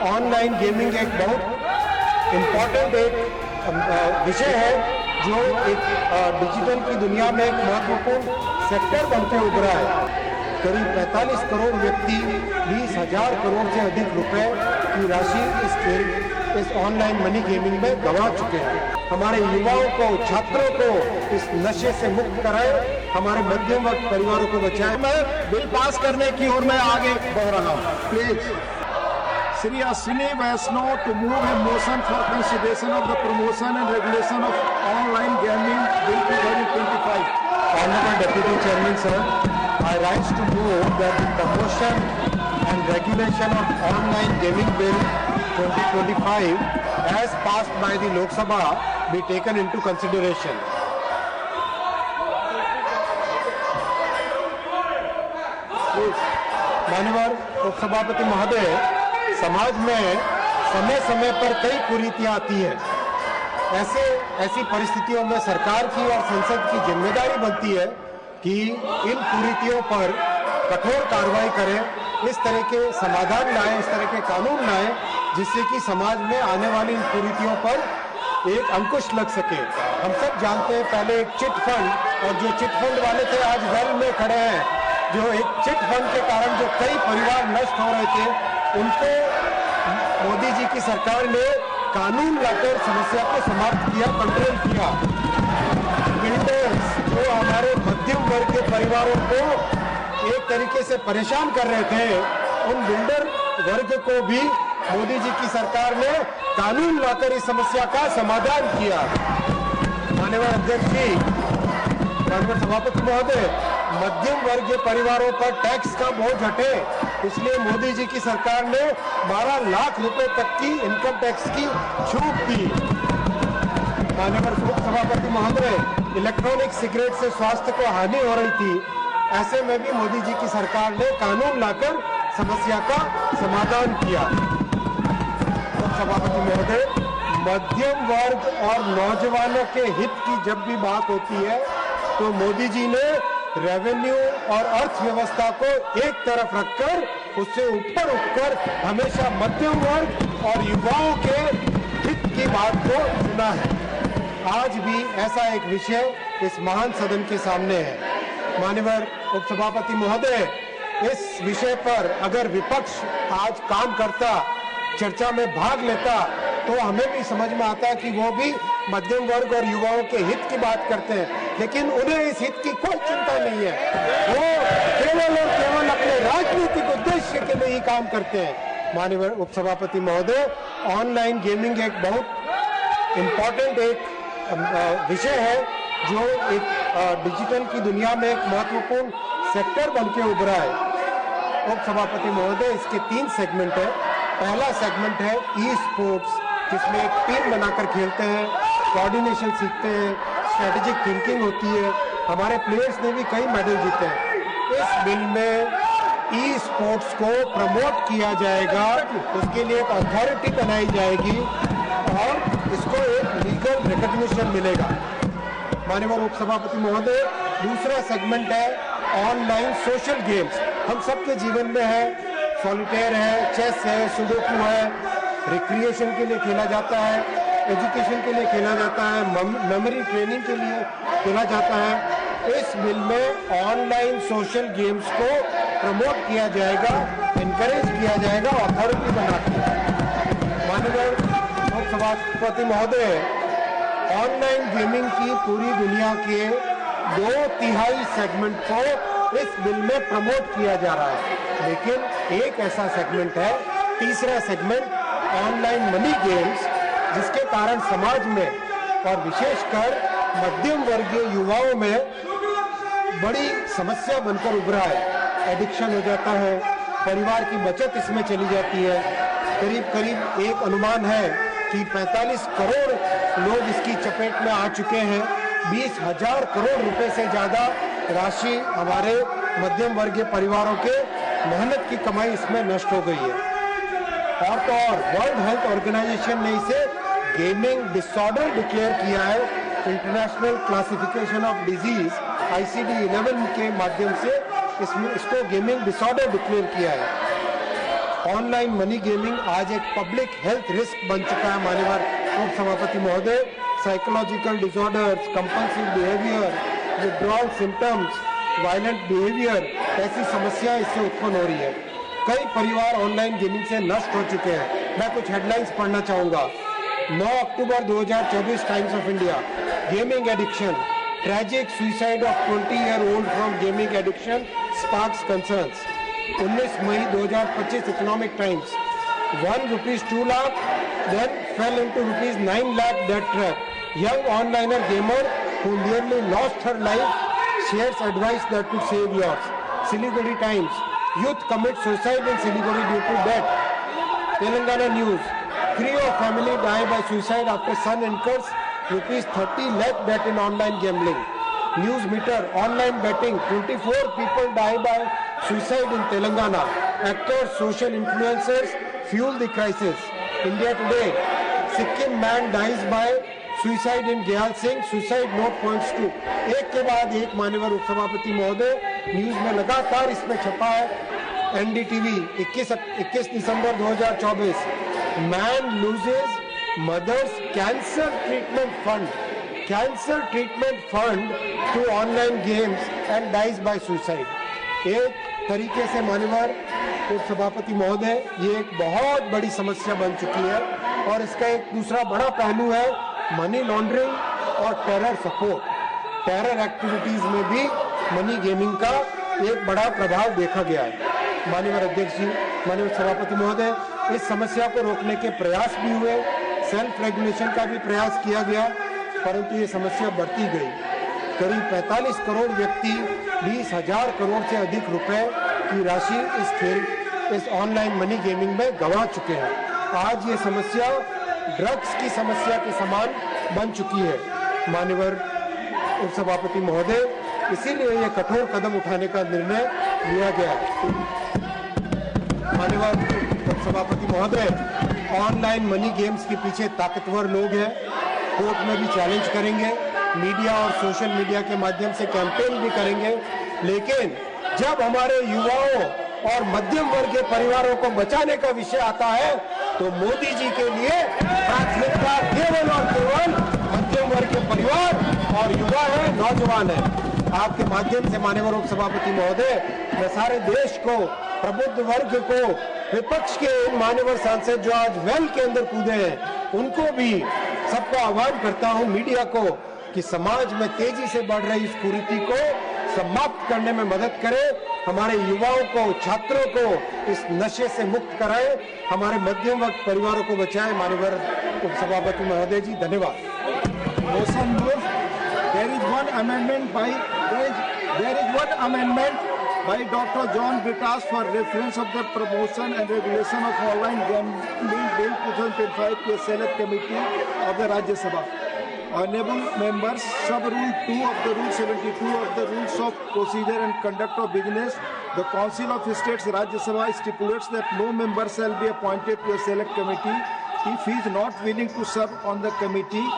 Online gaming एक बहुत important विषय है जो एक डिजिटल की दुनिया में एक महत्वपूर्ण सेक्टर बनकर उभरा है। करीब 45 करोड़ व्यक्ति 20,000 करोड़ से अधिक रुपए की राशि इस ऑनलाइन मनी गेमिंग में गंवा चुके हैं। हमारे युवाओं को, छात्रों को इस नशे से मुक्त कराए, हमारे मध्यम वर्ग परिवारों को बचाए। मैं बिल पास करने की ओर मैं आगे बढ़ रहा हूँ। Please Shri Ashwini Vaishnav to move a motion for consideration of the promotion and regulation of online gaming Bill 2025. Honorable Deputy Chairman sir, I rise to move that the promotion and regulation of online gaming Bill 2025 as passed by the Lok Sabha be taken into consideration. माननीय उपसभापति महोदय, समाज में समय समय पर कई कुरीतियां आती हैं। ऐसी परिस्थितियों में सरकार की और संसद की जिम्मेदारी बनती है कि इन कुरीतियों पर कठोर कार्रवाई करें, इस तरह के समाधान लाएं, इस तरह के कानून लाएं जिससे कि समाज में आने वाली इन कुरीतियों पर एक अंकुश लग सके। हम सब जानते हैं पहले एक चिट फंड, और जो चिट फंड वाले थे आज वेल में खड़े हैं, जो एक चिट फंड के कारण जो कई परिवार नष्ट हो रहे थे, उनको मोदी जी की सरकार ने कानून लाकर समस्या को समाप्त किया, कंट्रोल किया। बिल्डर्स जो हमारे मध्यम वर्ग के परिवारों को एक तरीके से परेशान कर रहे थे, उन बिल्डर वर्ग को भी मोदी जी की सरकार ने कानून लाकर इस समस्या का समाधान किया। माननीय अध्यक्ष जी, माननीय सभापति महोदय, मध्यम वर्गीय परिवारों पर टैक्स का बोझ हटे, इसलिए मोदी जी की सरकार ने 12 लाख रुपए तक की इनकम टैक्स की छूट दी। माननीय सभापति महोदय, इलेक्ट्रॉनिक सिगरेट से स्वास्थ्य को हानि हो रही थी, ऐसे में भी मोदी जी की सरकार ने कानून लाकर समस्या का समाधान किया। सभापति महोदय, मध्यम वर्ग और नौजवानों के हित की जब भी बात होती है तो मोदी जी ने रेवेन्यू और अर्थव्यवस्था को एक तरफ रखकर उससे ऊपर उठकर हमेशा मध्यम वर्ग और युवाओं के हित की बात को सुना है। आज भी ऐसा एक विषय इस महान सदन के सामने है। माननीय उपसभापति महोदय, इस विषय पर अगर विपक्ष आज काम करता, चर्चा में भाग लेता, तो हमें भी समझ में आता कि वो भी मध्यम वर्ग और युवाओं के हित की बात करते हैं, लेकिन उन्हें इस हित की कोई चिंता नहीं है। वो केवल और केवल अपने राजनीतिक उद्देश्य के लिए ही काम करते हैं। माननीय उपसभापति महोदय, ऑनलाइन गेमिंग एक बहुत इम्पॉर्टेंट विषय है जो एक डिजिटल की दुनिया में एक महत्वपूर्ण सेक्टर बनके उभरा है। उपसभापति महोदय, इसके 3 सेगमेंट है। पहला सेगमेंट है ई स्पोर्ट्स, जिसमें एक टीम बनाकर खेलते हैं, कोऑर्डिनेशन सीखते हैं, स्ट्रेटेजिक थिंकिंग होती है। हमारे प्लेयर्स ने भी कई मेडल जीते हैं। इस बिल में ई स्पोर्ट्स को प्रमोट किया जाएगा, उसके लिए एक अथॉरिटी बनाई जाएगी और इसको एक लीगल रिकॉग्निशन मिलेगा। माननीय उपसभापति महोदय, दूसरा सेगमेंट है ऑनलाइन सोशल गेम्स। हम सबके जीवन में है, सॉलिटेयर है, चेस है, सुडोकू है, रिक्रिएशन के लिए खेला जाता है, एजुकेशन के लिए खेला जाता है, मेमोरी ट्रेनिंग के लिए खेला जाता है। इस बिल में ऑनलाइन सोशल गेम्स को प्रमोट किया जाएगा, इनकरेज किया जाएगा, अथॉरिटी बना के। माननीय उपसभापति महोदय, ऑनलाइन गेमिंग की पूरी दुनिया के 2/3 सेगमेंट को इस बिल में प्रमोट किया जा रहा है, लेकिन एक ऐसा सेगमेंट है, तीसरा सेगमेंट ऑनलाइन मनी गेम्स, जिसके कारण समाज में और विशेषकर मध्यम वर्गीय युवाओं में बड़ी समस्या बनकर उभरा है। एडिक्शन हो जाता है, परिवार की बचत इसमें चली जाती है। करीब एक अनुमान है कि 45 करोड़ लोग इसकी चपेट में आ चुके हैं। 20,000 करोड़ रुपए से ज्यादा राशि हमारे मध्यम वर्गीय परिवारों के मेहनत की कमाई इसमें नष्ट हो गई है। और तो और वर्ल्ड हेल्थ ऑर्गेनाइजेशन ने इसे गेमिंग डिसऑर्डर डिक्लेयर किया है। International classification of disease ICD-11 के माध्यम से इसको गेमिंग डिसऑर्डर डिक्लेयर किया है। ऑनलाइन मनी गेमिंग आज एक पब्लिक हेल्थ रिस्क बन चुका है माननीय उप सभापति महोदय। Psychological disorders, compulsive behaviour, withdrawal symptoms, violent behaviour ऐसी समस्याएं इससे उत्पन्न हो रही है। कई परिवार ऑनलाइन गेमिंग से नष्ट हो चुके हैं। मैं कुछ हेडलाइंस पढ़ना चाहूंगा। 9 October 2024 Times of India, gaming addiction, tragic suicide of 20-year-old from gaming addiction sparks concerns. 19 May 2025 economic times, 1 rupees 2 lakh then fell into rupees 9 lakh debt trap. Young onliner gamer who nearly lost her life shares advice that could save yours. Siliguri Times, youth commit suicide in Siliguri due to debt. Telangana News, Creo family die by suicide after son incurs rupees 30 lakh debt in online gambling. News Meter, online betting, 24 people die by suicide in Telangana. Actors, social influencers fuel the crisis. India Today, Sikkim man dies by suicide in Gyal Singh, suicide note points to। एक के बाद एक माननीय उपसभापति महोदय news में लगातार इसमें छपा है। NDTV 21 December 2024, man loses mother's cancer treatment fund to online games and dies by suicide. एक तरीके से माननीय उपसभापति महोदय ये एक बहुत बड़ी समस्या बन चुकी है और इसका एक दूसरा बड़ा पहलू है मनी लॉन्ड्रिंग और टेरर सपोर्ट। टेरर एक्टिविटीज में भी मनी गेमिंग का एक बड़ा प्रभाव देखा गया है। माननीय अध्यक्ष जी, माननीय सभापति महोदय, इस समस्या को रोकने के प्रयास भी हुए, सेल्फ रेगुलेशन का भी प्रयास किया गया, परंतु ये समस्या बढ़ती गई। करीब 45 करोड़ व्यक्ति 20,000 करोड़ से अधिक रुपए की राशि इस ऑनलाइन मनी गेमिंग में गंवा चुके हैं। आज ये समस्या ड्रग्स की समस्या के समान बन चुकी है। माननीय उपसभापति महोदय, इसीलिए ये कठोर कदम उठाने का निर्णय लिया गया है। माननीय उपसभापति महोदय, ऑनलाइन मनी गेम्स के पीछे ताकतवर लोग हैं, कोर्ट में भी चैलेंज करेंगे, मीडिया और सोशल मीडिया के माध्यम से कैंपेन भी करेंगे, लेकिन जब हमारे युवाओं और मध्यम वर्ग के परिवारों को बचाने का विषय आता है तो मोदी जी के लिए प्राथमिकता केवल और केवल मध्यम वर्ग के परिवार और युवा है, नौजवान है। आपके माध्यम से माननीय उपसभापति महोदय, मैं सारे देश को, प्रबुद्ध वर्ग को, विपक्ष के इन मान्यवर सांसद जो आज वेल के अंदर कूदे हैं, उनको भी सबको आह्वान करता हूं, मीडिया को, कि समाज में तेजी से बढ़ रही इस कुरीति को समाप्त करने में मदद करें, हमारे युवाओं को, छात्रों को इस नशे से मुक्त कराएं, हमारे मध्यम वर्ग परिवारों को बचाएं। माननीय उपसभापति महोदय जी, धन्यवाद। Motion moved. There is one amendment by Dr. John Britas for reference of the promotion and regulation of online gambling bill 2025 to a select committee of the Rajya Sabha. Honorable members, sub rule 2 of the rule 72 of the rules of procedure and conduct of business, the Council of States Rajya Sabha stipulates that no member shall be appointed to a select committee if he is not willing to serve on the committee,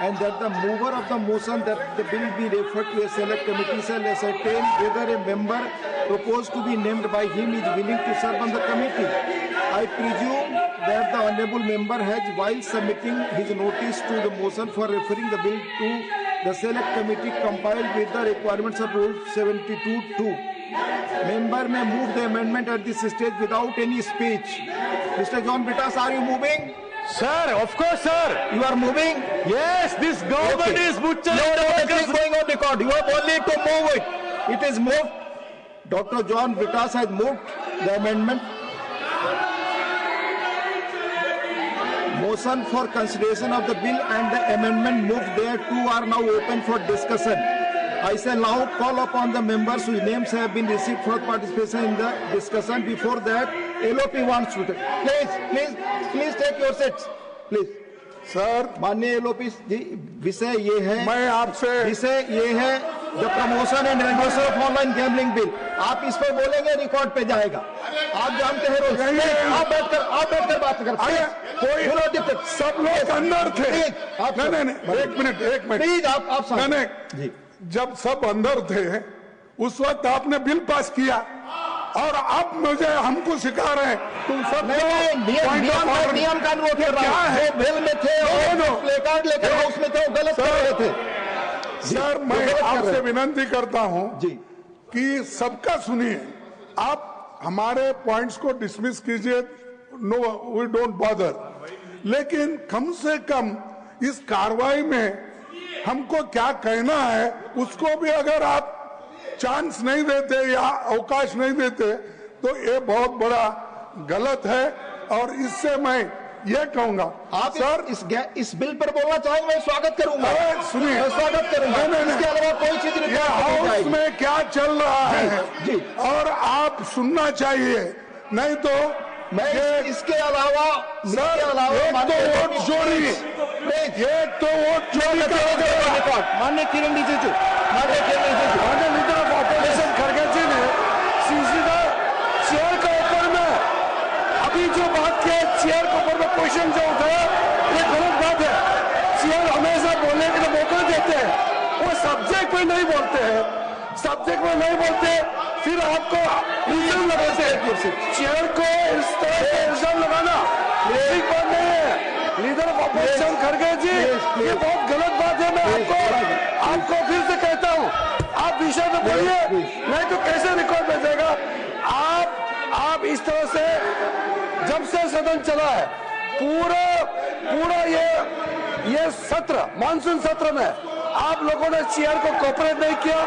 and that the mover of the motion that the bill be referred to a select committee shall ascertain whether a member proposed to be named by him is willing to serve on the committee. I presume that the honourable member has, while submitting his notice to the motion for referring the bill to the select committee, complied with the requirements of Rule 72(2). Member may move the amendment at this stage without any speech. Mr. John Britas, are you moving? Sir, of course, sir. You are moving? Yes, this government is butchering democracy. Going on record. You have only to move it. It is moved. Dr. John Britas has moved the amendment. Motion for consideration of the bill and the amendment moved thereto are now open for discussion. I shall now call upon the members whose names have been received for participation in the discussion. Before that, LOP wants to take. Please take your seats. Please. Sir, माननीय LOP जी, विषय ये है, मैं आपसे विषय ये है the promotion and regulation of online gambling bill. आप इस पर बोलेंगे, रिकॉर्ड पे जाएगा। आप जानते हैं रोज। आप बैठकर बात कर। कोई सब लोग अंदर थे। नहीं, एक मिनट प्लीज। आप जी, जब सब अंदर थे उस वक्त आपने बिल पास किया, और अब मुझे हमको सिखा रहे हैं तुम सब नियम का अनुरोध कर रहा हूं। वो बिल में थे और प्ले कार्ड लेकर उसमें थे, गलत कर रहे थे। सर मैं आपसे विनती करता हूं कि सबका सुनिए, आप हमारे पॉइंट्स को डिसमिस कीजिए, नो वी डोंट बॉदर, लेकिन कम से कम इस कार्रवाई में हमको क्या कहना है उसको भी अगर आप चांस नहीं देते या अवकाश नहीं देते तो ये बहुत बड़ा गलत है। और इससे मैं ये कहूंगा, आप सर इस बिल पर बोलना चाहेंगे, मैं स्वागत करूंगा। सुनिए, मैं स्वागत करूंगा। इसके अलावा कोई चीज नहीं। हाउस में क्या चल रहा है और आप सुनना चाहिए, नहीं तो मैं इसके अलावा एक तो वोट चोरी, एक तो वोट चोरी का माननीय किरण रिजिजू, माननीय लीडर ऑफ ऑपोजिशन खड़गे जी ने सीधा चेयर के ऊपर में अभी जो बात किया, चेयर के ऊपर में क्वेश्चन जो उठाया, ये गलत बात है। चेयर हमेशा बोलने के लिए मौका देते हैं, वो सब्जेक्ट में नहीं बोलते हैं, सब्जेक्ट में नहीं बोलते, फिर आपको इल्जाम लगाते हैं। चेयर को इस तरह से इल्जाम लगाना ठीक बात नहीं है। लीडर ऑफ ऑपोजिशन खड़गे जी, ये बहुत गलत बात है। मैं आपको फिर से कहता हूँ, आप विषय में बोलिए, नहीं तो कैसे रिकॉर्ड भेजेगा। आप इस तरह से जब से सदन चला है, पूरा ये सत्र, मानसून सत्र में आप लोगों ने चेयर को कोऑपरेट नहीं किया,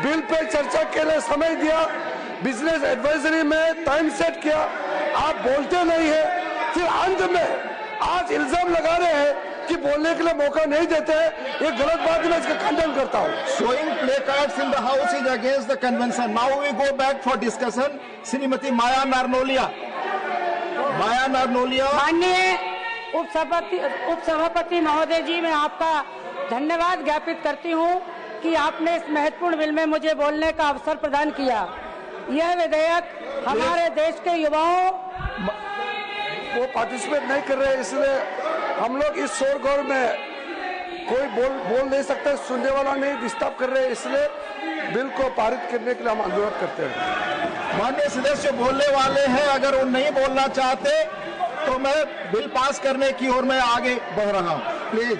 बिल पे चर्चा के लिए समय दिया, बिजनेस एडवाइजरी में टाइम सेट किया, आप बोलते नहीं है, फिर अंत में आज इल्जाम लगा रहे हैं कि बोलने के लिए मौका नहीं देते हैं। ये गलत बात है, मैं इसका खंडन करता हूँ। Showing play cards in the house is against the convention. Now we go back for discussion. Shrimati माया नारनोलिया। माननीय उपसभापति महोदय जी, मैं आपका धन्यवाद ज्ञापित करती हूँ कि आपने इस महत्वपूर्ण बिल में मुझे बोलने का अवसर प्रदान किया। यह विधेयक हमारे देश के युवाओं वो पार्टिसिपेट नहीं कर रहे, इसलिए हम लोग इस शोरगोल में कोई बोल नहीं सकते, सुनने वाला नहीं, डिस्टर्ब कर रहे हैं, इसलिए बिल को पारित करने के लिए हम अनुरोध करते हैं। माननीय सदस्य बोलने वाले हैं, अगर वो नहीं बोलना चाहते तो मैं बिल पास करने की ओर मैं आगे बढ़ रहा हूं। प्लीज।